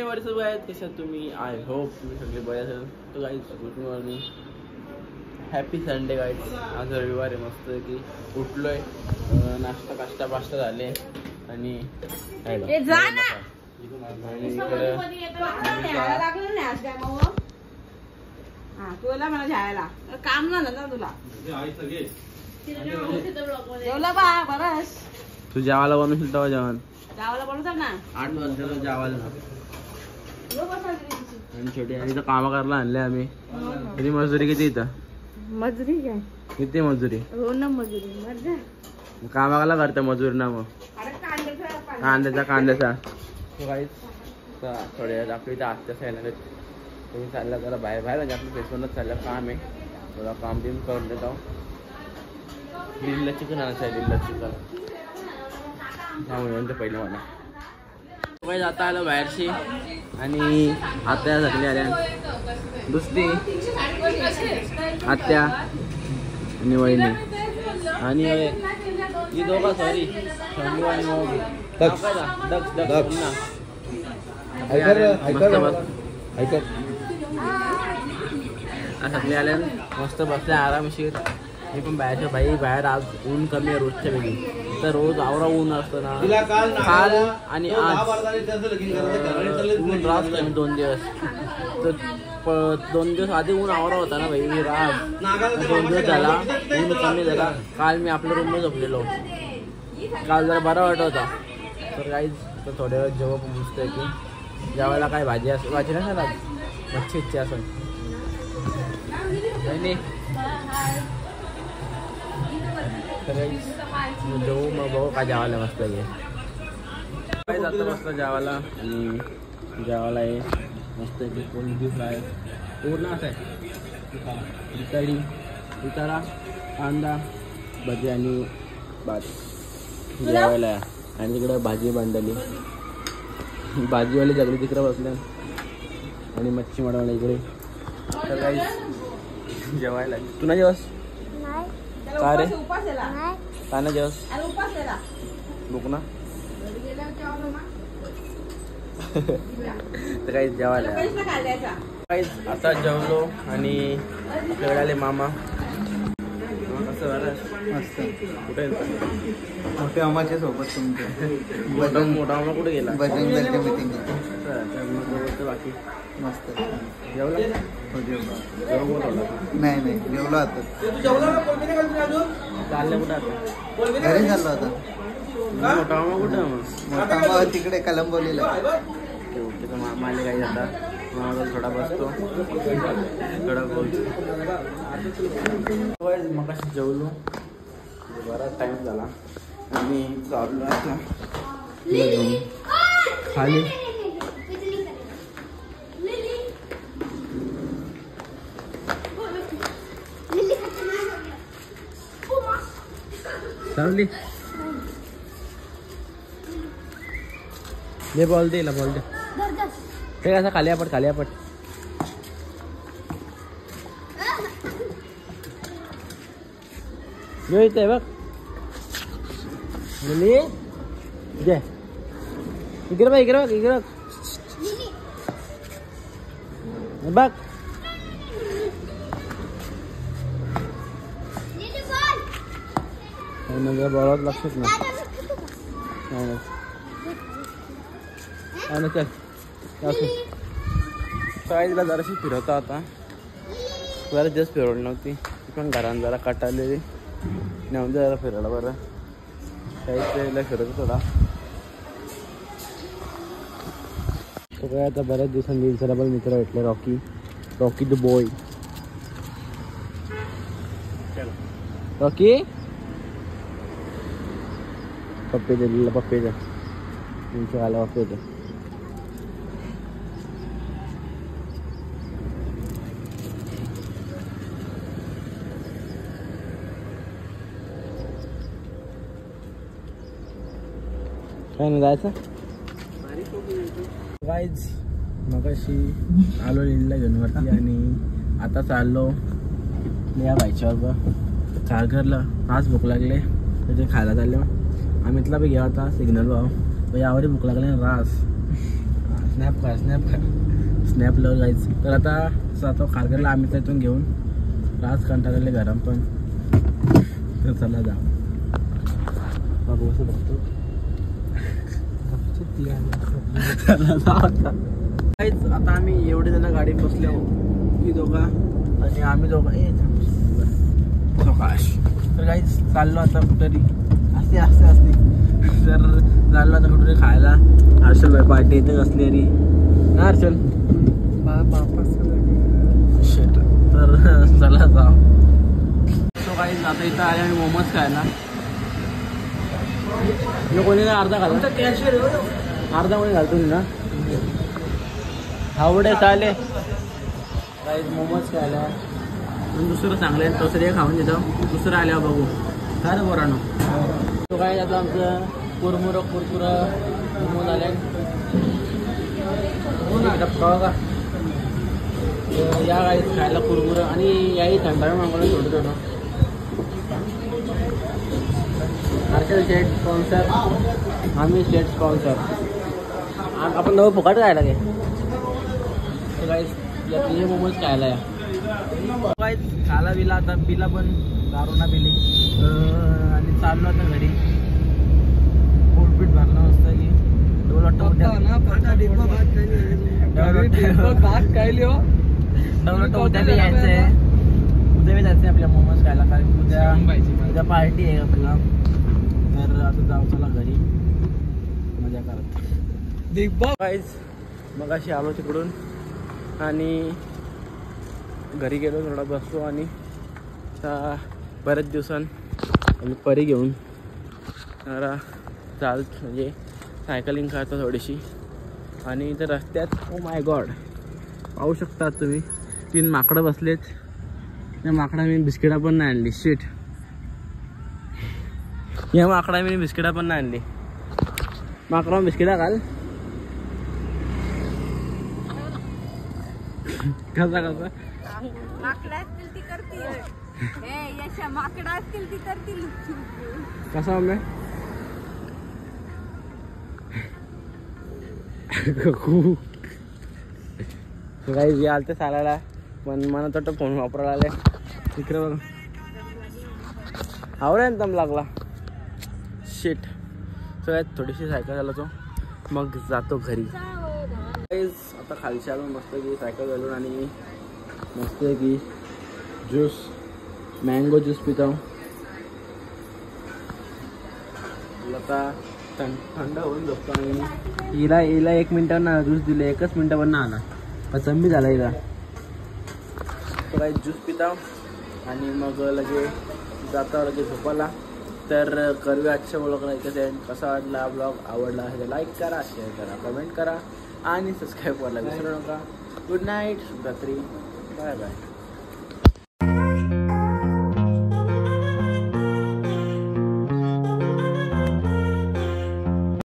वर्ष आहेत कशा तुम्ही. आय होप तुम्ही सगळे बरे असेल. तर guys good morning, happy Sunday guys. आज रविवार आहे, मस्त की उठलोय, नाश्ता पास्ता झाले आणि तुला मला जायला काम झालं ना तुला. जेवला बा बरस. तू जेवायला बनवशील तेव्हा जेवण जेवायला बनवतात ना 8 वाजता जेवायला ना. आणि छोटी आणि काम करायला आणले आम्ही. किती मजुरी किती इथं? मजुरी काय किती मजुरी? हो ना मजुरी मजा. कामाला करते मजूर ना. मग कांद्याचा थोड्या आपल्या इथं आत्याच आहे ना, तुम्ही चालला जरा बाहेर म्हणजे आपलं फेसवरच चाललं काम आहे. थोडा काम बिम करून देत आहो. लिल्ला चिकन आणायचं आहे, लिल्ला चिकन त्यामुळे पहिले मला काही जाता आलं बाहेरशी. आणि आत्या झाली आल्या, दुसरी आत्या आणि वहिनी आणि ही दोघं सॉरी शंभू आणि सगळे आले मस्त बसले आरामशीर. मी पण बाहेरच्या बाहेर आज ऊन कमी आहे रोजच्या वेळी. तर रोज आवरा ऊन असतं ना, काल आणि आज ऊन राहत नाही 2 दिवस. तर 2 दिवस आधी ऊन आवरा होता ना भाई, मी राहत 2 दिवस झाला ऊन कमी झाला. काल मी आपल्या रूममध्ये झोपलेलो, काल जरा बरा वाटत होता. तर काहीच तर थोड्या वेळ जेव्हा मस्त आहे की जेवायला काय भाजी नसेल आज, मच्छी असेल नाही. तर जेवू मग बघू काय जेवायला मस्त आहे. काय जातं मस्त जेवायला. आणि जेवायला आहे मस्त आहे कोळंबी फ्राय पूर्ण असं आहे, उतारा कांदा भजी आणि भात जेवायला आहे. आणि तिकडं भाजी बांधली, भाजीवाली सगळी तिकडं बसल्या आणि मच्छी मडवला इकडे. तर काही जेवायला तू ना जेवस काय रे, काय ना जेवस बुक ना. तर काही जेवायला काहीच आता जेवलो. आणि आपल्याकडे आले मामा. कसं बरं मस्त. कुठे मोठ्या मामाच्या सोबत तुमच्या मोठा मामा कुठे गेला? बजरंग दलच्या मीटिंग. बाकी मस्त जेवला? नाही जेवलो आता. चाललं कुठं आता? घरी चाललो आता. मोठा मामा कुठं? मोठा मामा तिकडे कलंबोलीला. ओके. मामा आले काही आता मामाला थोडा बसतो, थोडा बोलतो. मग असं जेवलो, बराच टाइम झाला आणि चाललो आता खाली. चालली ले बॉल दे ते कसं खाली आपट यो इथे बघ मुली घे इकडे बघ बघ. बॉलात लक्षच नाही चल. साईजला जराशी फिरवता आता, जरा जास्त फिरवली नव्हती पण घरात जरा कटाळलेली नेऊन जरा फिरायला बरं. काहीच फिरवतो थोडा. तो काय आता बऱ्याच दिवसांनी इन्स्टाग्रामवर मित्र भेटले, रॉकी द बॉय. रॉकी पप्पी दिलेला, पप्पीचा तुमच्या आला पप्पीचा. काय नाही जायचं गाईज. मगाशी आलो लिहिला घेऊन वरती आणि आता चाललो या बाईच्यावर खारघरला. आज भूक लागले त्याचे खायला चालले. आम्हीतला बी घ्या होता सिग्नल भाव, यावरही भूक लागले रास. स्नॅप लव जायचं. तर आता जातो खारघरला आम्ही त्यातून घेऊन राज कंटाळले गरम पण. तर चला जा बघू असं बघतो. आता आम्ही एवढे जण गाडी बसले की दोघा आणि आम्ही दोघं प्रकाश. तर काहीच चाललो आता कुठेतरी असते तर चाललो आता कुठेतरी खायला. हर्षल भाई पार्टी इथे असली रे ना हर्षल. तर चला जाऊ. तो काही आता इथं आले आणि मोमोज खायला. कोणी ना अर्धा घालतो अर्धा कोणी घालतो ना आवडे चाले काही मोमोज खायला. दुसरं चांगलं आहे दुसरं खाऊन देतो. दुसरं आल्यावर बघू काय रे पोरांनो. तो काय आता आमचं कुरकुरा मोमोज आले का या काही खायला कुरकुरं आणि याही थंडा मागवलं छोटं छोटं. हर्षल शेट स्पॉन्सर आम्ही शेट स्पॉन्सर. आपण नवं फुकट खायला काय तर काही या तिथे मोमोज खायला या काही खाला बिला. आता बिला पण दारूना बिली आणि चाललो आता घरी. पोटपीट भरणं असतं की उद्या यायचं आहे. उद्या जायचं आहे आपल्या मोमोज खायला कारण उद्या पार्टी आहे आपल्याला. तर आता जाऊ चला घरी मजा करत. मग अशी आलो तिकडून आणि घरी गेलो थोडा बसलो आणि आता बऱ्याच दिवसांनी परी घेऊन जरा चालत म्हणजे सायकलिंग करतो थोडीशी. आणि इथं रस्त्यात ओ माय गॉड पाहू शकता तुम्ही 3 माकडं बसलेत. त्या माकडा मी बिस्किटा पण नाही आणली. शीट या माकडा मी बिस्किटा पण नाही आणली. माकडा बिस्किटा घाल कसा माकडा असतील ती करतील. माकडा असतील ती करतील. कसा मी काही आलते चालायला पण मला तर फोन वापरायला आले इकडे बघ. आवडे दम लागला शीट. सगळ्यात थोडीशी सायकल चालवतो मग जातो घरी. आता खालच्या आलो मस्त की सायकल घालून आणि मस्त की ज्यूस मँगो ज्यूस पितो. आता थंड होऊन झोपतो. आणि हिला 1 मिनिटांना ज्यूस दिले 1च मिनिटावर ना आला पण चंबी झाला हिला. तो काही ज्यूस पिता आणि मग लगे जाता लगे झोपायला. तर करूया आजच्या ब्लॉगला इथे. कसा वाटला ब्लॉग आवडला असेल लाईक करा शेअर करा कमेंट करा आणि सबस्क्राईब करायला विसरू नका. गुड नाईट शुभरात्री बाय बाय.